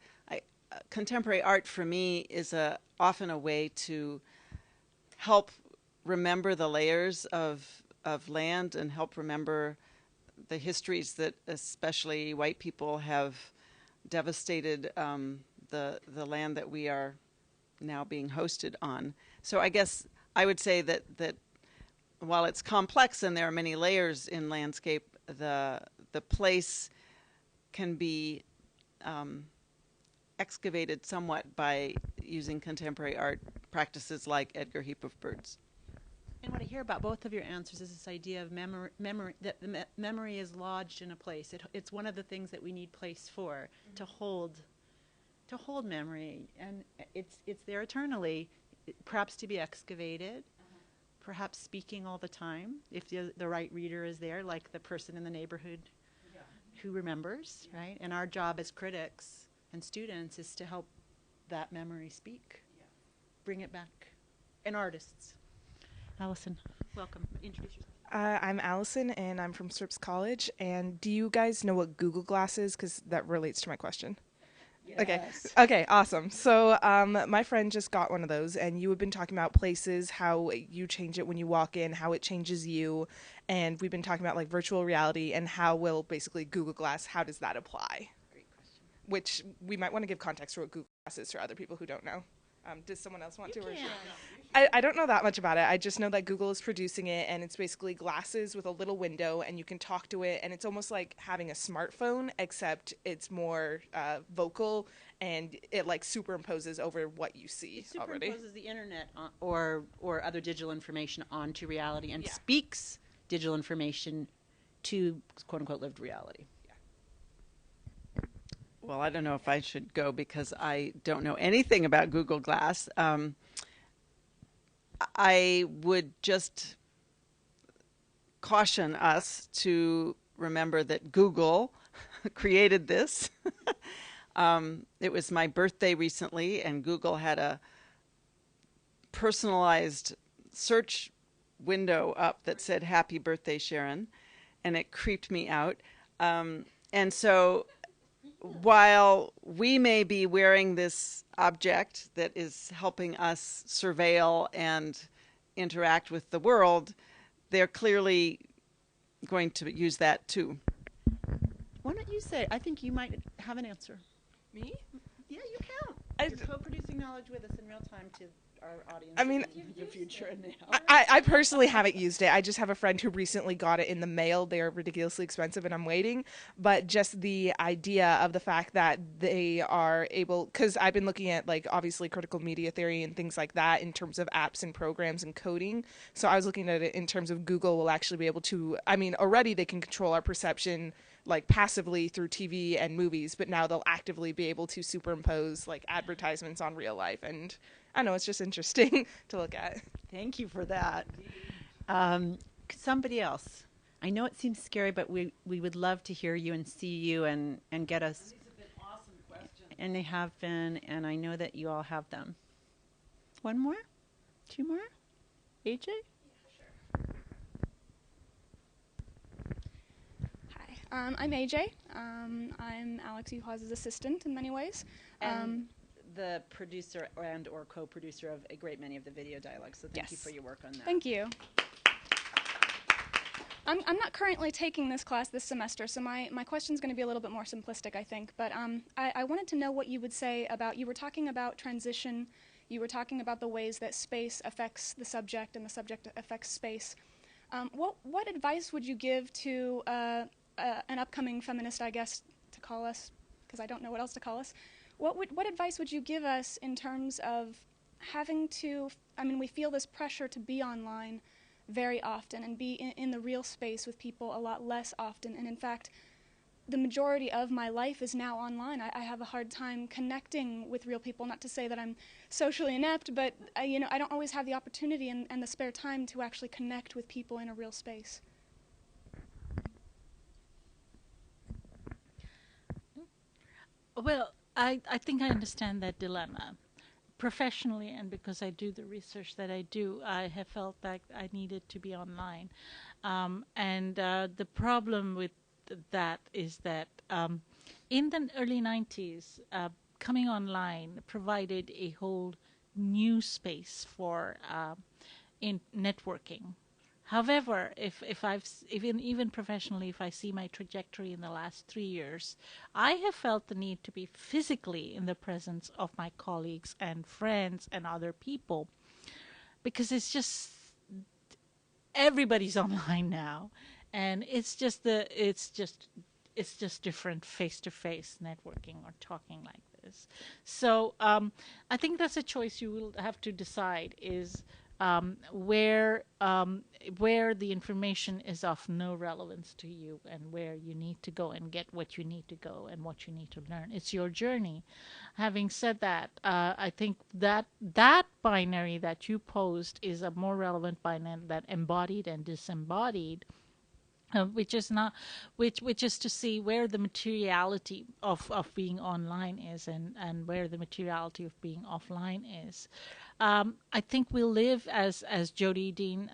Contemporary art for me is often a way to help remember the layers of land and help remember the histories that especially white people have devastated the land that we are now being hosted on. So I guess I would say that while it's complex and there are many layers in landscape, the place can be excavated somewhat by using contemporary art practices like Edgar Heap of Birds. And what I hear about both of your answers is this idea of memory that the memory is lodged in a place. It's one of the things that we need place for, to hold memory, and it's there eternally, perhaps to be excavated, perhaps speaking all the time if the right reader is there, like the person in the neighborhood who remembers, right? And our job as critics and students is to help that memory speak, bring it back, and artists. Allison, welcome. Introduce yourself. I'm Allison, and I'm from Scripps College. And do you guys know what Google Glass is? Because that relates to my question. Yes. Okay, awesome. So my friend just got one of those, and you have been talking about places, how you change it when you walk in, how it changes you, and we've been talking about like virtual reality and how will basically Google Glass, how does that apply? Great question. Which we might want to give context for what Google Glass is for other people who don't know. Does someone else want to? Or I don't know that much about it. I just know that Google is producing it, and it's basically glasses with a little window, and you can talk to it, and it's almost like having a smartphone, except it's more vocal, and it like superimposes over what you see already. Superimposes the internet or other digital information onto reality and speaks digital information to quote unquote lived reality. Well, I don't know if I should go because I don't know anything about Google Glass. I would just caution us to remember that Google created this. It was my birthday recently, and Google had a personalized search window up that said "Happy Birthday, Sharon," and it creeped me out. And so while we may be wearing this object that is helping us surveil and interact with the world, they're clearly going to use that too. Why don't you say? I think you might have an answer. Me? Yeah, you can. You're co-producing knowledge with us in real time to our audience. I mean, in the future and now. I personally haven't used it. I just have a friend who recently got it in the mail. They're ridiculously expensive, and I'm waiting. But just the idea of the fact that they are able, because I've been looking at like obviously critical media theory and things like that in terms of apps and programs and coding. So I was looking at it in terms of Google will actually be able to, I mean, already they can control our perception like passively through TV and movies, but now they'll actively be able to superimpose like advertisements on real life. And I know it's just interesting to look at. Thank you for that. Somebody else. I know it seems scary, but we would love to hear you and see you and get us. These have been awesome questions. And they have been, and I know that you all have them. One more? Two more? AJ? Hi, I'm AJ. I'm Alex Uhaz's assistant in many ways. And the producer and or co-producer of a great many of the video dialogues. So thank you Yes. for your work on that. Thank you. I'm not currently taking this class this semester, so my question's going to be a little bit more simplistic, I think. But I wanted to know what you would say about, you were talking about transition, you were talking about the ways that space affects the subject and the subject affects space. What advice would you give to an upcoming feminist, I guess, to call us, because I don't know what else to call us? What advice would you give us in terms of having to, I mean, we feel this pressure to be online very often and be in the real space with people a lot less often. And in fact, the majority of my life is now online. I have a hard time connecting with real people. Not to say that I'm socially inept, but I don't always have the opportunity and the spare time to actually connect with people in a real space. Well, I think I understand that dilemma. Professionally, and because I do the research that I do, I have felt that I needed to be online. And the problem with that is that in the early 90s, coming online provided a whole new space for in networking. However, if even professionally, if I see my trajectory in the last 3 years, I have felt the need to be physically in the presence of my colleagues and friends and other people, because it's just everybody's online now, and it's just different face to face networking or talking like this. So I think that's a choice you will have to decide is where the information is of no relevance to you and where you need to go and get what you need to go and what you need to learn. It's your journey. Having said that, I think that binary that you posed is a more relevant binary than embodied and disembodied. Which is not, which is to see where the materiality of being online is and where the materiality of being offline is. I think we live as Jody Dean.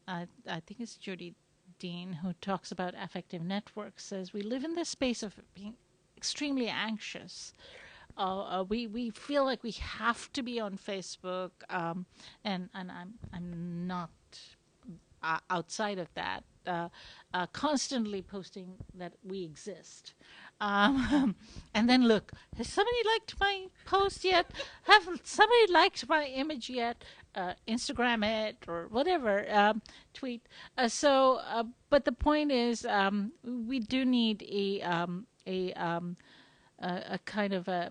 I think it's Jody Dean who talks about affective networks. Says we live in this space of being extremely anxious. We feel like we have to be on Facebook, and I'm not outside of that, constantly posting that we exist. And then look, has somebody liked my post yet? Have somebody liked my image yet? Instagram it or whatever, tweet. But the point is, we do need a kind of a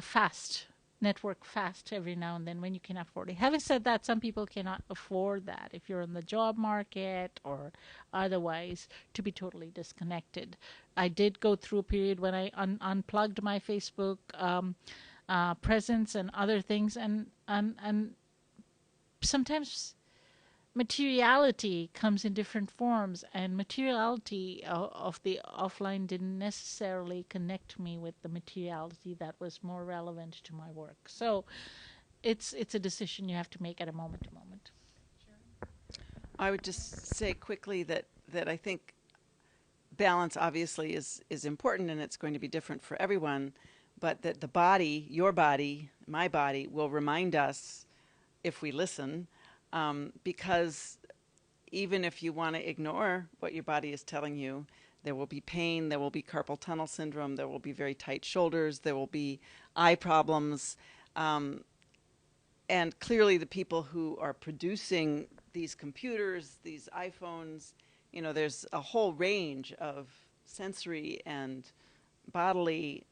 fast network fast every now and then when you can afford it. Having said that, some people cannot afford that if you're in the job market or otherwise to be totally disconnected. I did go through a period when I unplugged my Facebook presence and other things, and sometimes materiality comes in different forms, and materiality of the offline didn't necessarily connect me with the materiality that was more relevant to my work. So it's a decision you have to make at a moment to moment. I would just say quickly that I think balance obviously is important, and it's going to be different for everyone, but that the body, your body, my body, will remind us if we listen. Because even if you want to ignore what your body is telling you, there will be pain, there will be carpal tunnel syndrome, there will be very tight shoulders, there will be eye problems. And clearly the people who are producing these computers, these iPhones, there's a whole range of sensory and bodily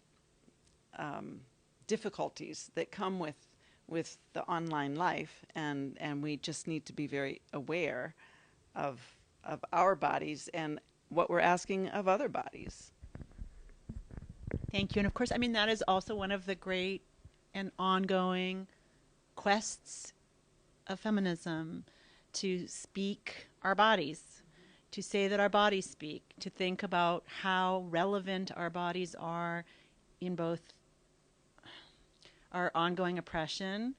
difficulties that come with the online life, and we just need to be very aware of our bodies and what we're asking of other bodies. Thank you. And of course, I mean, that is also one of the great and ongoing quests of feminism, to speak our bodies, to say that our bodies speak, to think about how relevant our bodies are in both our ongoing oppression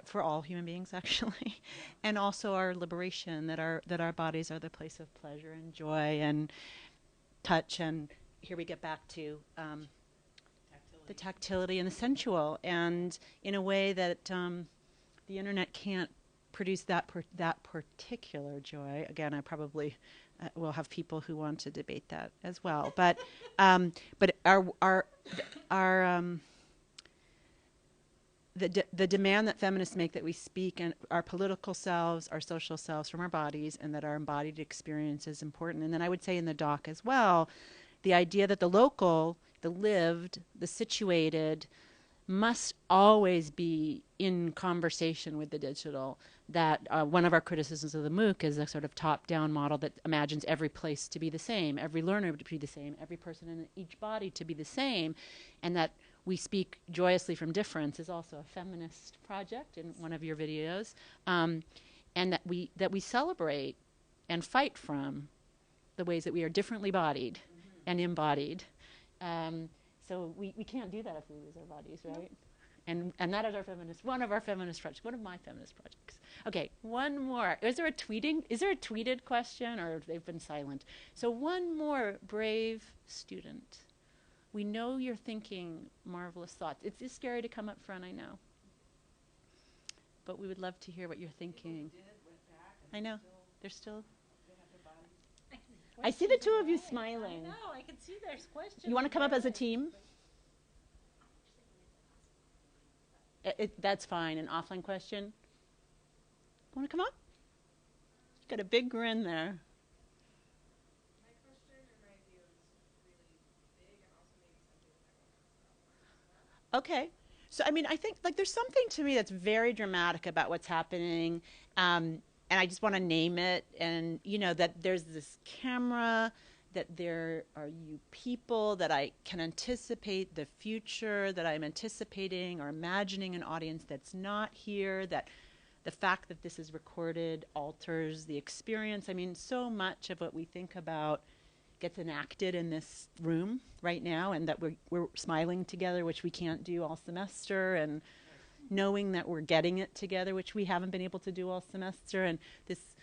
for all human beings, actually, and also our liberation, that our bodies are the place of pleasure and joy and touch. And here we get back to the tactility and the sensual, and in a way that the internet can't produce that particular joy. Again, I probably will have people who want to debate that as well. But the demand that feminists make that we speak and our political selves, our social selves from our bodies, and that our embodied experience is important. And then I would say in the doc as well, the idea that the local, the lived, the situated must always be in conversation with the digital. That one of our criticisms of the MOOC is a sort of top-down model that imagines every place to be the same, every learner to be the same, every person in each body to be the same, and that we speak joyously from difference is also a feminist project in one of your videos, and that we celebrate and fight from the ways that we are differently bodied and embodied. So we can't do that if we lose our bodies, right? And that is one of our feminist projects, one of my feminist projects. Okay, one more. Is there a tweeted question, or they've been silent? So one more brave student. We know you're thinking marvelous thoughts. It's scary to come up front, I know. But we would love to hear what you're thinking. I know. They're still. I see the two of you smiling. No, I can see there's questions. You want to come up as a team? That's fine. An offline question? Want to come up? Got a big grin there. My question and my idea is really big and also maybe something that I want to ask about. Okay. So, I mean, I think like there's something to me that's very dramatic about what's happening. And I just want to name it. And, you know, that there's this camera, that there are you people, that I can anticipate the future, that I'm anticipating or imagining an audience that's not here, that the fact that this is recorded alters the experience. I mean, so much of what we think about gets enacted in this room right now, and that we're smiling together, which we can't do all semester, and knowing that we're getting it together, which we haven't been able to do all semester, and this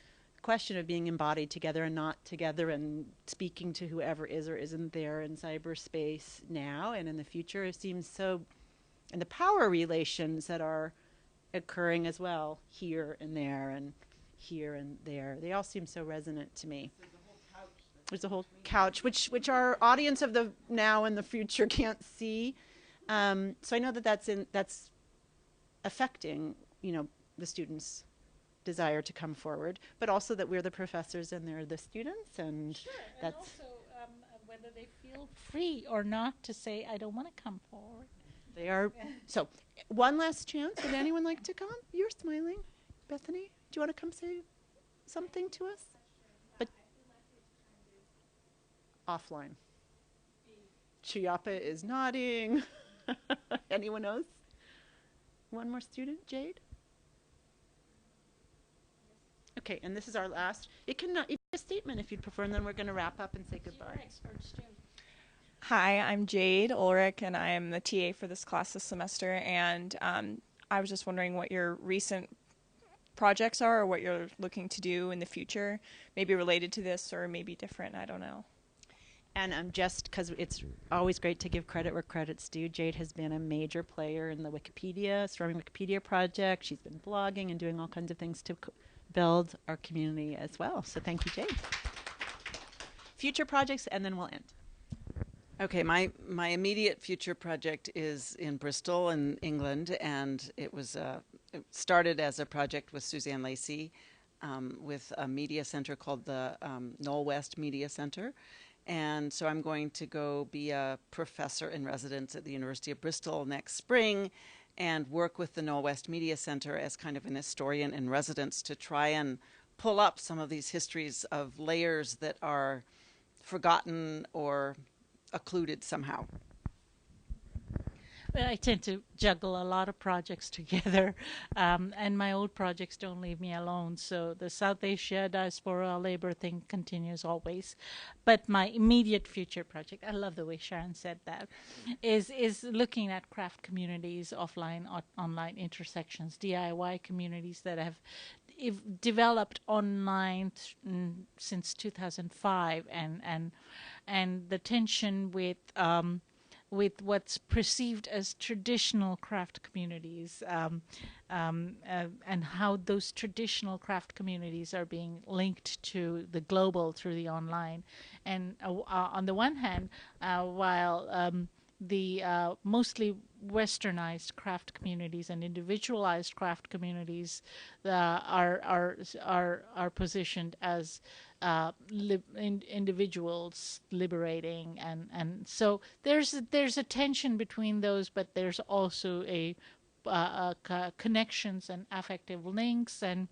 question of being embodied together and not together and speaking to whoever is or isn't there in cyberspace now and in the future, it seems so, and the power relations that are occurring as well here and there and here and there, they all seem so resonant to me. There's a whole couch, which our audience of the now and the future can't see. So I know that that's affecting, you know, the students' desire to come forward, but also that we're the professors and they're the students, and Sure, that's and also whether they feel free or not to say, I don't want to come forward. they are. So one last chance. Would anyone like to come? You're smiling, Bethany. Do you want to come say something to us? But offline. Chiappa is nodding. Anyone else? One more student, Jade? Okay, and this is our last. It can be a statement if you'd prefer, and then we're going to wrap up and say goodbye. Hi, I'm Jade Ulrich, and I am the TA for this class this semester. And I was just wondering what your recent projects are, or what you're looking to do in the future, maybe related to this or maybe different. I don't know. And just because it's always great to give credit where credit's due, Jade has been a major player in the Storming Wikipedia project. She's been blogging and doing all kinds of things to build our community as well. So thank you, Jade. Future projects, and then we'll end. Okay, my immediate future project is in Bristol in England, and it started as a project with Suzanne Lacey with a media center called the Knoll West Media Center. And so I'm going to go be a professor in residence at the University of Bristol next spring and work with the Knoll West Media Center as kind of an historian in residence to try and pull up some of these histories of layers that are forgotten or occluded somehow. Well, I tend to juggle a lot of projects together, and my old projects don't leave me alone. So the South Asia diaspora labor thing continues always. But my immediate future project, I love the way Sharon said that, is looking at craft communities, offline, online intersections, DIY communities that have developed online since 2005, and the tension with with what's perceived as traditional craft communities, and how those traditional craft communities are being linked to the global through the online. And on the one hand, while the mostly westernized craft communities and individualized craft communities are positioned as individuals liberating, and so there's a tension between those, but there's also a connections and affective links, and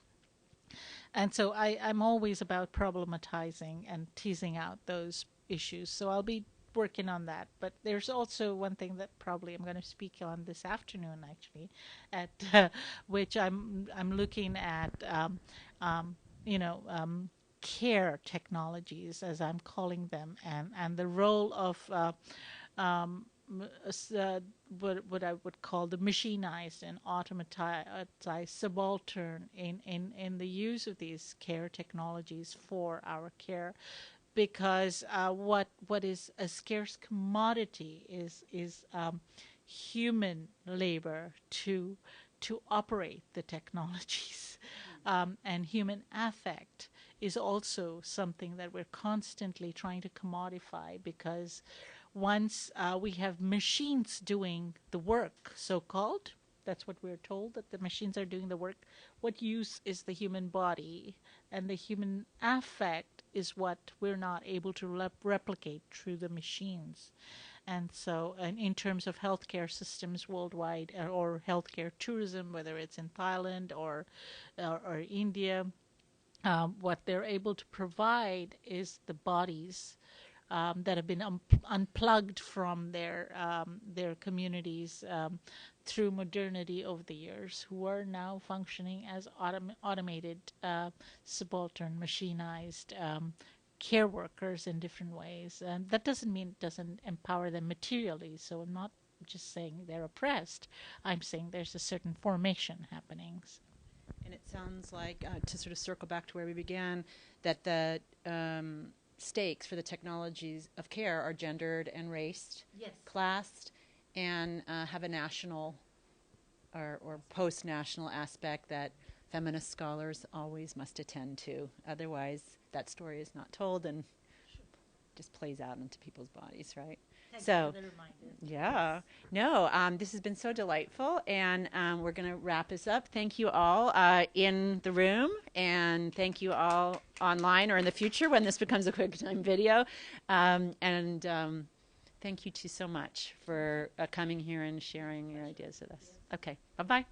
so I'm always about problematizing and teasing out those issues. So I'll be working on that. But there's also one thing that probably I'm going to speak on this afternoon, actually, at which I'm looking at, you know, care technologies, as I'm calling them, and the role of what I would call the machinized and automatized subaltern in the use of these care technologies for our care, because what is a scarce commodity is human labor to operate the technologies, and human affect is also something that we're constantly trying to commodify, because once we have machines doing the work, so-called, that's what we're told, that the machines are doing the work, what use is the human body? And the human affect is what we're not able to replicate through the machines. And so, and in terms of healthcare systems worldwide, or healthcare tourism, whether it's in Thailand or India, what they're able to provide is the bodies that have been unplugged from their communities through modernity over the years, who are now functioning as automated, subaltern, machinized care workers in different ways. And that doesn't mean it doesn't empower them materially. So I'm not just saying they're oppressed. I'm saying there's a certain formation happening. And it sounds like, to sort of circle back to where we began, that the stakes for the technologies of care are gendered and raced, Yes. classed, and have a national or post-national aspect that feminist scholars always must attend to. Otherwise, that story is not told and just plays out into people's bodies, right? Thank So, you for the reminder. yeah. No, this has been so delightful, and we're going to wrap this up. Thank you all in the room, and thank you all online or in the future when this becomes a QuickTime video. Thank you two so much for coming here and sharing your ideas with us. Okay, bye-bye.